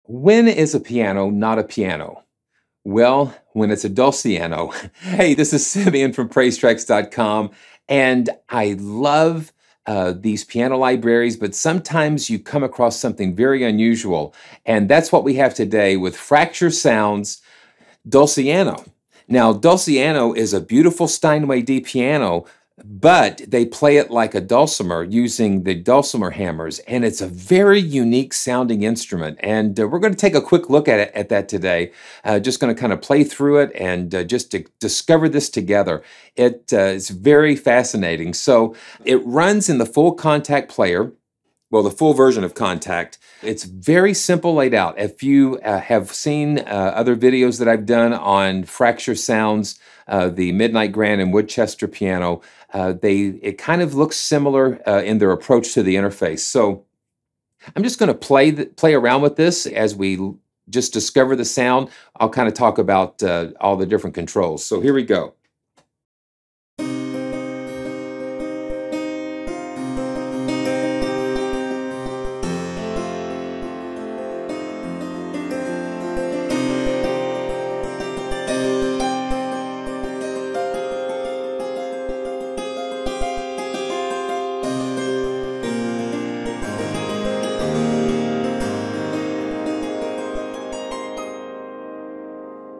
When is a piano not a piano? Well, when it's a Dulciano. Hey, this is Simeon from PraiseTracks.com, and I love these piano libraries, but sometimes you come across something very unusual, and that's what we have today with Fracture Sounds Dulciano. Now, Dulciano is a beautiful Steinway D piano, but they play it like a dulcimer using the dulcimer hammers, and it's a very unique sounding instrument. And we're going to take a quick look at it at that today. Just going to kind of play through it and just to discover this together. It's very fascinating. So it runs in the full Kontakt player. Well, the full version of Kontakt. It's very simple laid out. If you have seen other videos that I've done on Fracture Sounds, the Midnight Grand and Woodchester piano, it kind of looks similar in their approach to the interface. So I'm just going to play around with this as we just discover the sound. I'll kind of talk about all the different controls. So here we go.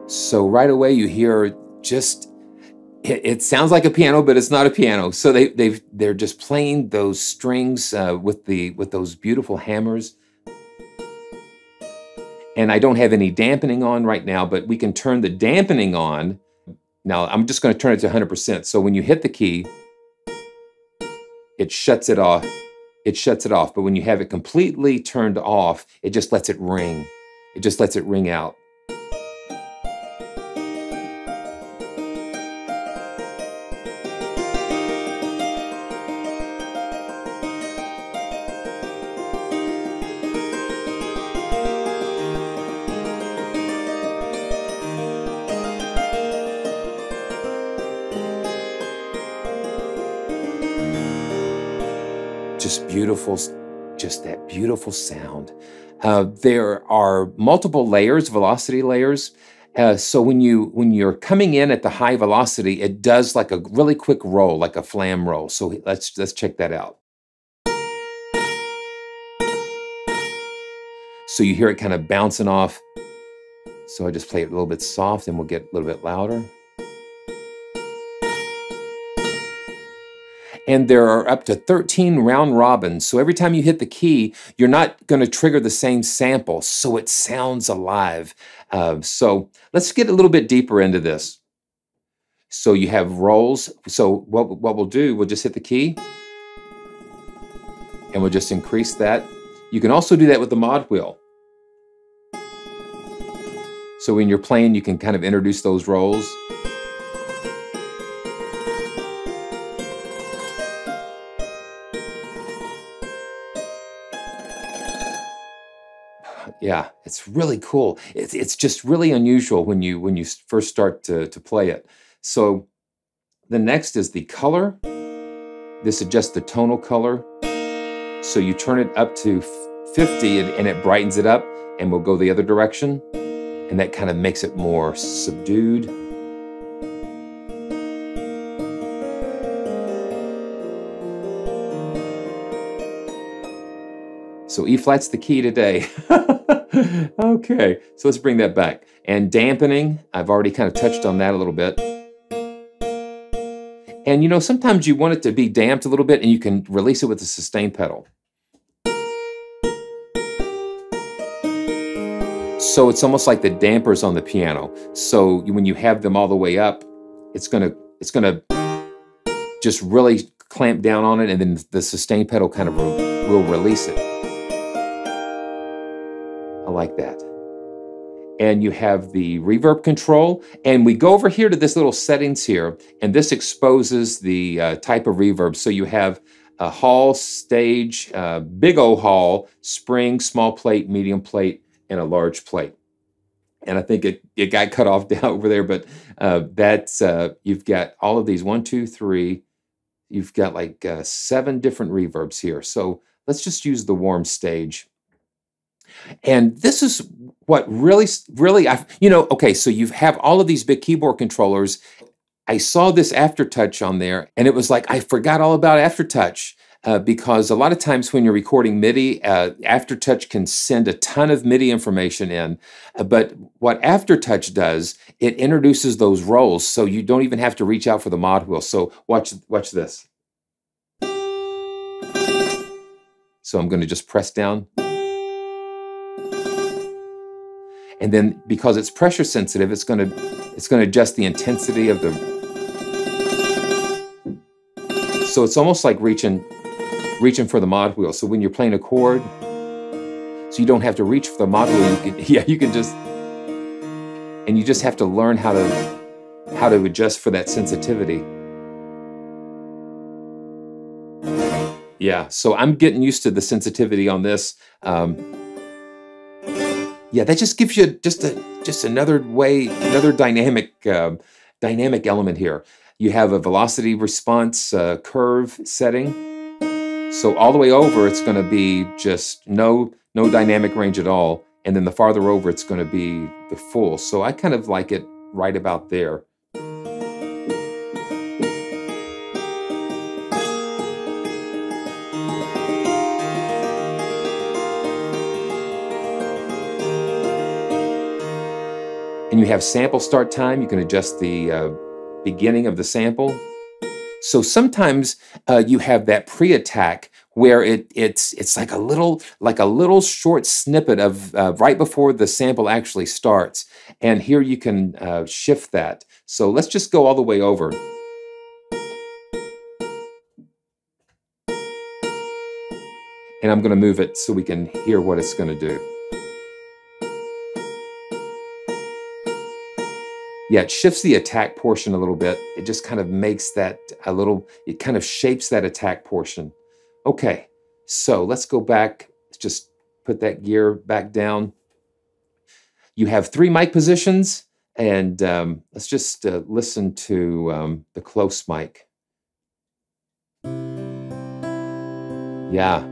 So right away you hear just, it sounds like a piano, but it's not a piano. So they're just playing those strings with those beautiful hammers. And I don't have any dampening on right now, but we can turn the dampening on. Now I'm just going to turn it to 100%. So when you hit the key, it shuts it off. It shuts it off. But when you have it completely turned off, it just lets it ring. It just lets it ring out. Just beautiful, just that beautiful sound. There are multiple layers, velocity layers. So when you're coming in at the high velocity, it does like a really quick roll, like a flam roll. So let's check that out. So you hear it kind of bouncing off. So I just play it a little bit soft and we'll get a little bit louder. And there are up to 13 round robins. So every time you hit the key, you're not going to trigger the same sample. So it sounds alive. So let's get a little bit deeper into this. So you have rolls. So what we'll do, we'll just hit the key. And we'll just increase that. You can also do that with the mod wheel. So when you're playing, you can kind of introduce those rolls. Yeah, it's really cool. It's just really unusual when you first start to play it. So the next is the color. This adjusts the tonal color. So you turn it up to 50 and it brightens it up, and we'll go the other direction. And that kind of makes it more subdued. So E flat's the key today. Okay, so let's bring that back. And dampening, I've already kind of touched on that a little bit. And you know, sometimes you want it to be damped a little bit and you can release it with the sustain pedal. So it's almost like the dampers on the piano. So when you have them all the way up, it's gonna just really clamp down on it, and then the sustain pedal kind of will release it. I like that. And you have the reverb control, and we go over here to this little settings here, and this exposes the type of reverb. So you have a hall, stage, big O hall, spring, small plate, medium plate, and a large plate. And I think it got cut off down over there, but you've got all of these, 1, 2, 3, you've got like 7 different reverbs here. So let's just use the warm stage. And this is what really, okay, so you have all of these big keyboard controllers. I saw this AFTERTOUCH on there, and it was like, I forgot all about AFTERTOUCH. Because a lot of times when you're recording MIDI, AFTERTOUCH can send a ton of MIDI information in. But what AFTERTOUCH does, it introduces those rolls, so you don't even have to reach out for the mod wheel. So watch this. So I'm going to just press down. And then because it's pressure sensitive, it's going to adjust the intensity of the. So it's almost like reaching for the mod wheel. So when you're playing a chord, so you don't have to reach for the mod wheel, you can just, and you just have to learn how to adjust for that sensitivity. Yeah, so I'm getting used to the sensitivity on this. Yeah, that just gives you just another way, another dynamic element here. You have a velocity response curve setting. So all the way over, it's going to be just no dynamic range at all. And then the farther over, it's going to be the full. So I kind of like it right about there. And you have sample start time. You can adjust the beginning of the sample. So sometimes you have that pre-attack where it's like a little short snippet of right before the sample actually starts. And here you can shift that. So let's just go all the way over. And I'm going to move it so we can hear what it's going to do. Yeah, it shifts the attack portion a little bit. It just kind of makes that it kind of shapes that attack portion. Okay, so let's go back, just put that gear back down. You have 3 mic positions, and let's just listen to the close mic. Yeah.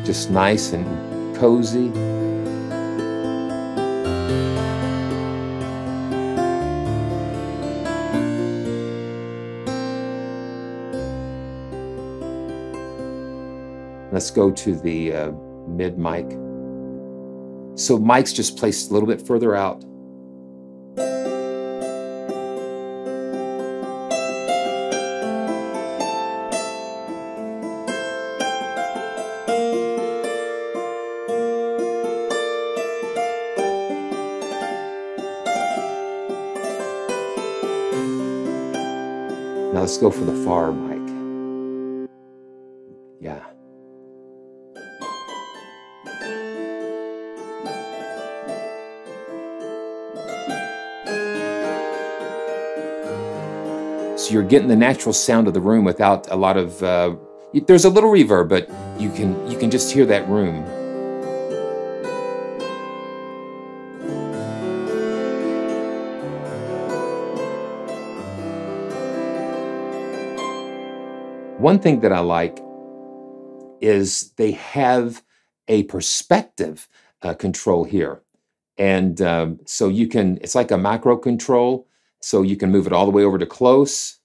Just nice and cozy. Let's go to the mid mic. So mic's just placed a little bit further out. Now let's go for the far mic. Yeah. So you're getting the natural sound of the room without a lot of, there's a little reverb, but you can just hear that room. One thing that I like is they have a perspective control here. And so you can, it's like a macro control. So you can move it all the way over to close.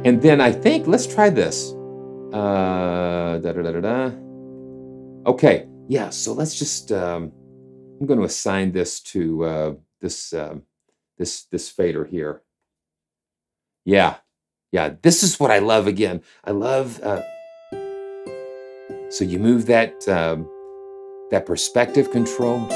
And then I think, let's try this. Okay, yeah, so let's just, I'm going to assign this to this fader here. Yeah, this is what I love again. I love, so you move that, that perspective control.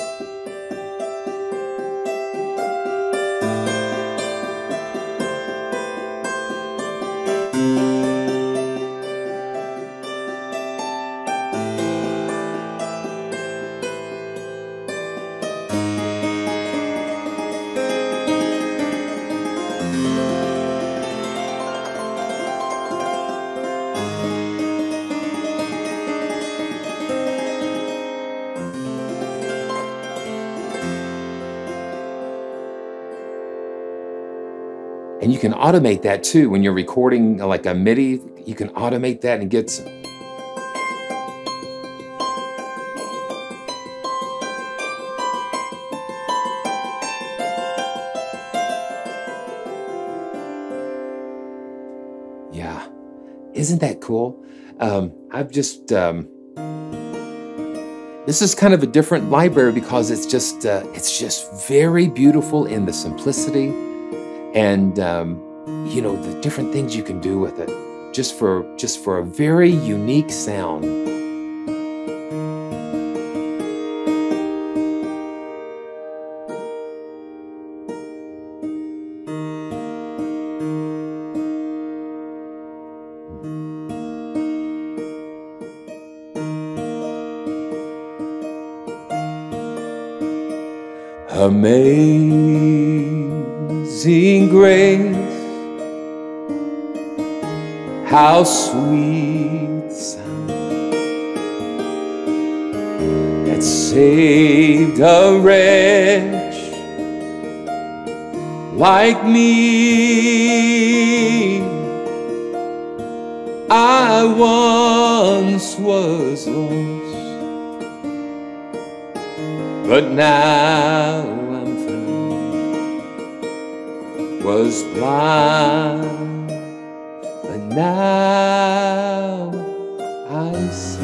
And you can automate that too. When you're recording like a MIDI, you can automate that and get some. Yeah, isn't that cool? I've just, this is kind of a different library because it's just very beautiful in the simplicity and, you know, the different things you can do with it just for a very unique sound. Amazing grace, how sweet the sound that saved a wretch like me. I once was lost, but now I'm found. Was blind, but now I see.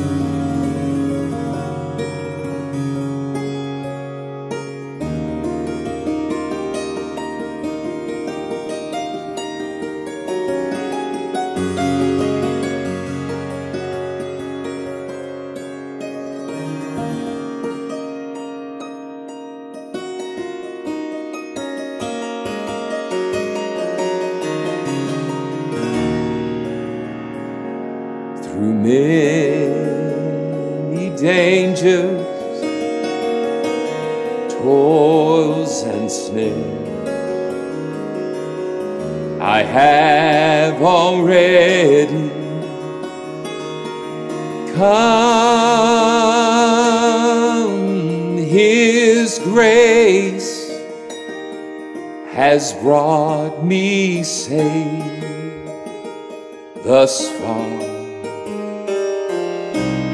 Through many dangers, toils and snares, I have already come. His grace has brought me safe thus far,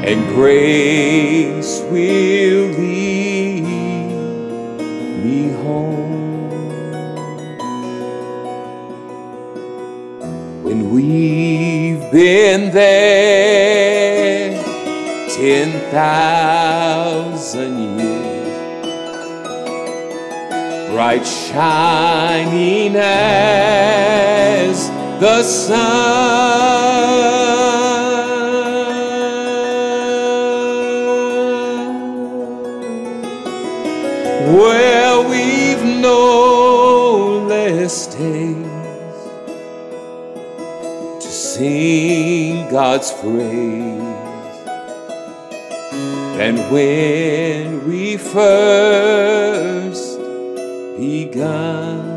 and grace will lead me home. When we've been there 10,000 years, bright shining as the sun, well, we've no less days to sing God's praise than when we first begun.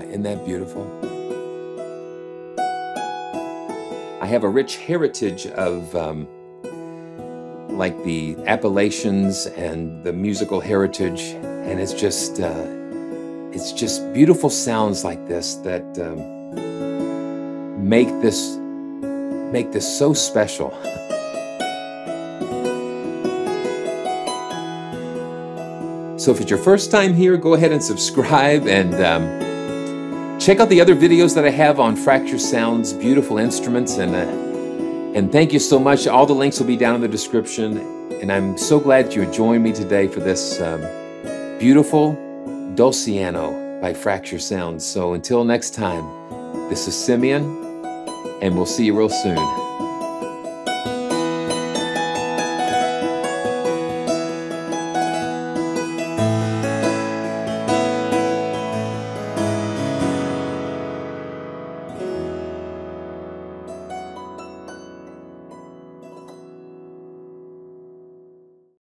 Isn't that beautiful? I have a rich heritage of like the Appalachians and the musical heritage, and it's just beautiful sounds like this that make this so special. So if it's your first time here, go ahead and subscribe and Check out the other videos that I have on fracture sounds, beautiful instruments, and thank you so much. All the links will be down in the description, and I'm so glad that you would join me today for this beautiful Dulciano by Fracture Sounds. So until next time, this is Simeon, and we'll see you real soon.